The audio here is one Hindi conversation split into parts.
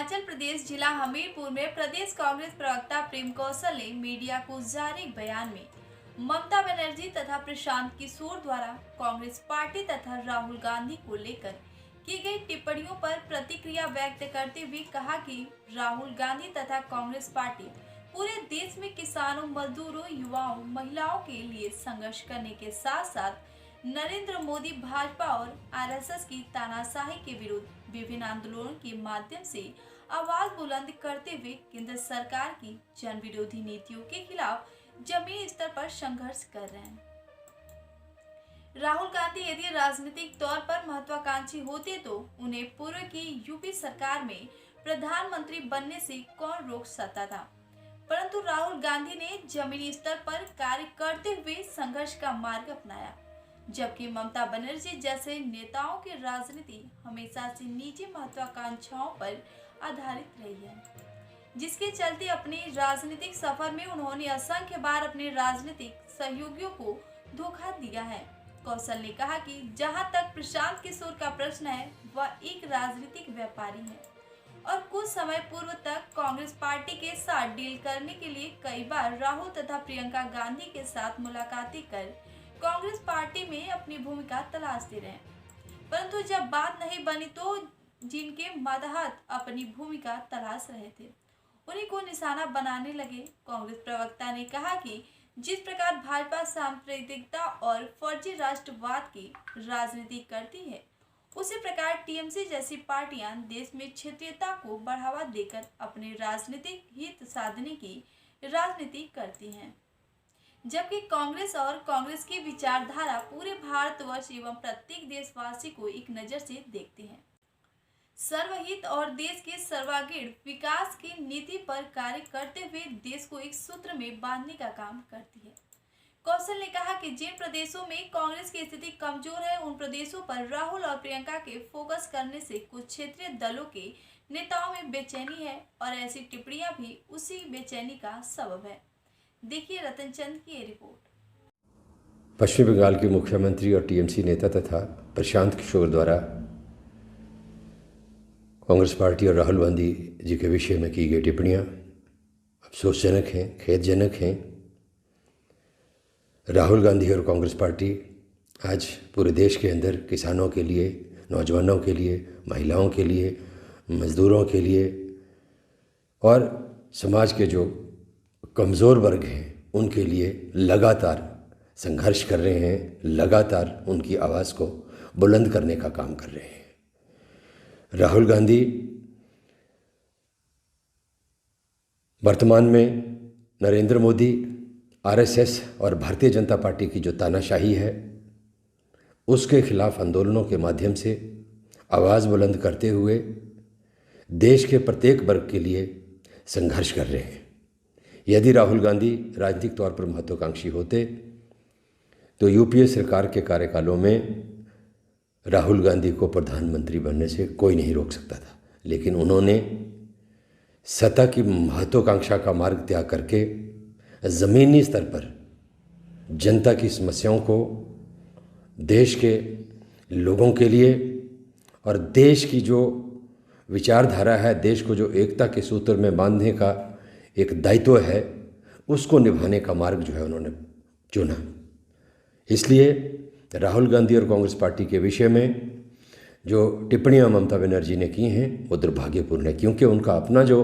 हिमाचल प्रदेश जिला हमीरपुर में प्रदेश कांग्रेस प्रवक्ता प्रेम कौशल ने मीडिया को जारी एक बयान में ममता बनर्जी तथा प्रशांत किशोर द्वारा कांग्रेस पार्टी तथा राहुल गांधी को लेकर की गई टिप्पणियों पर प्रतिक्रिया व्यक्त करते हुए कहा कि राहुल गांधी तथा कांग्रेस पार्टी पूरे देश में किसानों, मजदूरों, युवाओं, महिलाओं के लिए संघर्ष करने के साथ साथ नरेंद्र मोदी, भाजपा और आरएसएस की तानाशाही के विरुद्ध विभिन्न आंदोलनों के माध्यम से आवाज बुलंद करते हुए केंद्र सरकार की जन विरोधी नीतियों के खिलाफ जमीनी स्तर पर संघर्ष कर रहे हैं। राहुल गांधी यदि राजनीतिक तौर पर महत्वाकांक्षी होते तो उन्हें पूर्व की यूपी सरकार में प्रधानमंत्री बनने से कौन रोक सकता था, परंतु राहुल गांधी ने जमीनी स्तर पर कार्य करते हुए संघर्ष का मार्ग अपनाया, जबकि ममता बनर्जी जैसे नेताओं की राजनीति हमेशा से निजी महत्वाकांक्षाओं पर आधारित रही है, जिसके चलते अपने राजनीतिक सफर में उन्होंने असंख्य बार अपने राजनीतिक सहयोगियों को धोखा दिया है। कौशल ने कहा कि जहां तक प्रशांत किशोर का प्रश्न है, वह एक राजनीतिक व्यापारी है और कुछ समय पूर्व तक कांग्रेस पार्टी के साथ डील करने के लिए कई बार राहुल तथा प्रियंका गांधी के साथ मुलाकातें कर कांग्रेस पार्टी में अपनी भूमिका तलाशते रहे, परंतु जब बात नहीं बनी तो जिनके मातहत अपनी भूमिका तलाश रहे थे उन्हीं को निशाना बनाने लगे। कांग्रेस प्रवक्ता ने कहा कि जिस प्रकार भाजपा सांप्रदायिकता और फर्जी राष्ट्रवाद की राजनीति करती है, उसी प्रकार टीएमसी जैसी पार्टियां देश में क्षेत्रीयता को बढ़ावा देकर अपने राजनीतिक हित साधने की राजनीति करती हैं, जबकि कांग्रेस और कांग्रेस की विचारधारा पूरे भारतवर्ष एवं प्रत्येक देशवासी को एक नजर से देखते हैं। सर्वहित और देश के सर्वांगीण विकास की नीति पर कार्य करते हुए देश को एक सूत्र में बांधने का काम करती है। कौशल ने कहा कि जिन प्रदेशों में कांग्रेस की स्थिति कमजोर है, उन प्रदेशों पर राहुल और प्रियंका के फोकस करने से कुछ क्षेत्रीय दलों के नेताओं में बेचैनी है और ऐसी टिप्पणियां भी उसी बेचैनी का सबब है। देखिए रतन चंद की ये रिपोर्ट। पश्चिम बंगाल के मुख्यमंत्री और टीएमसी नेता तथा प्रशांत किशोर द्वारा कांग्रेस पार्टी और राहुल गांधी जी के विषय में की गई टिप्पणियां अफसोसजनक हैं, खेदजनक हैं। राहुल गांधी और कांग्रेस पार्टी आज पूरे देश के अंदर किसानों के लिए, नौजवानों के लिए, महिलाओं के लिए, मज़दूरों के लिए और समाज के जो कमज़ोर वर्ग हैं उनके लिए लगातार संघर्ष कर रहे हैं, लगातार उनकी आवाज़ को बुलंद करने का काम कर रहे हैं। राहुल गांधी वर्तमान में नरेंद्र मोदी, आरएसएस और भारतीय जनता पार्टी की जो तानाशाही है उसके खिलाफ आंदोलनों के माध्यम से आवाज़ बुलंद करते हुए देश के प्रत्येक वर्ग के लिए संघर्ष कर रहे हैं। यदि राहुल गांधी राजनीतिक तौर पर महत्वाकांक्षी होते तो यूपीए सरकार के कार्यकालों में राहुल गांधी को प्रधानमंत्री बनने से कोई नहीं रोक सकता था, लेकिन उन्होंने सत्ता की महत्वाकांक्षा का मार्ग त्याग करके ज़मीनी स्तर पर जनता की समस्याओं को देश के लोगों के लिए और देश की जो विचारधारा है, देश को जो एकता के सूत्र में बांधने का एक दायित्व है, उसको निभाने का मार्ग जो है उन्होंने चुना। इसलिए राहुल गांधी और कांग्रेस पार्टी के विषय में जो टिप्पणियां ममता बनर्जी ने की हैं वो दुर्भाग्यपूर्ण है, क्योंकि उनका अपना जो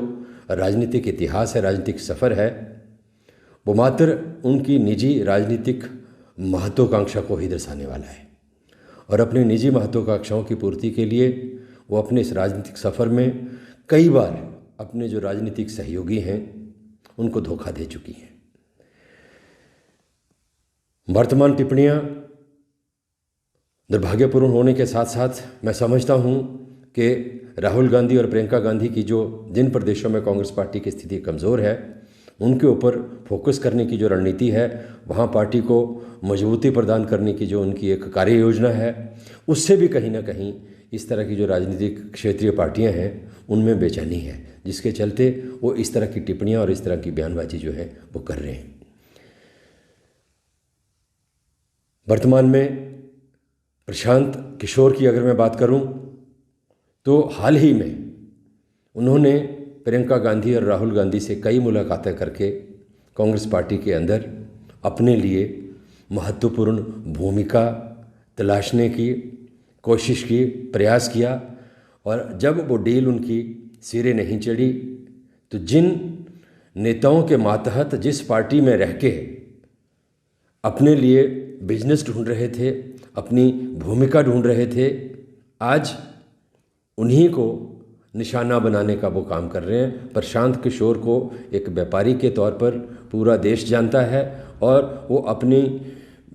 राजनीतिक इतिहास है, राजनीतिक सफ़र है, वो मात्र उनकी निजी राजनीतिक महत्वाकांक्षा को ही दर्शाने वाला है और अपनी निजी महत्वाकांक्षाओं की पूर्ति के लिए वो अपने इस राजनीतिक सफ़र में कई बार अपने जो राजनीतिक सहयोगी हैं उनको धोखा दे चुकी हैं। वर्तमान टिप्पणियां दुर्भाग्यपूर्ण होने के साथ साथ मैं समझता हूं कि राहुल गांधी और प्रियंका गांधी की जो जिन प्रदेशों में कांग्रेस पार्टी की स्थिति कमज़ोर है उनके ऊपर फोकस करने की जो रणनीति है, वहां पार्टी को मजबूती प्रदान करने की जो उनकी एक कार्य योजना है, उससे भी कहीं ना कहीं इस तरह की जो राजनीतिक क्षेत्रीय पार्टियां हैं उनमें बेचैनी है, जिसके चलते वो इस तरह की टिप्पणियां और इस तरह की बयानबाजी जो है वो कर रहे हैं। वर्तमान में प्रशांत किशोर की अगर मैं बात करूं तो हाल ही में उन्होंने प्रियंका गांधी और राहुल गांधी से कई मुलाकातें करके कांग्रेस पार्टी के अंदर अपने लिए महत्वपूर्ण भूमिका तलाशने की कोशिश की, प्रयास किया। और जब वो डील उनकी सिरे नहीं चढ़ी तो जिन नेताओं के मातहत जिस पार्टी में रह के अपने लिए बिजनेस ढूंढ रहे थे, अपनी भूमिका ढूंढ रहे थे, आज उन्हीं को निशाना बनाने का वो काम कर रहे हैं। प्रशांत किशोर को एक व्यापारी के तौर पर पूरा देश जानता है और वो अपनी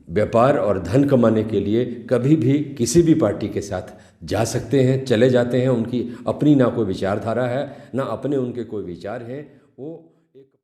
व्यापार और धन कमाने के लिए कभी भी किसी भी पार्टी के साथ जा सकते हैं, चले जाते हैं। उनकी अपनी ना कोई विचारधारा है, ना अपने उनके कोई विचार हैं। वो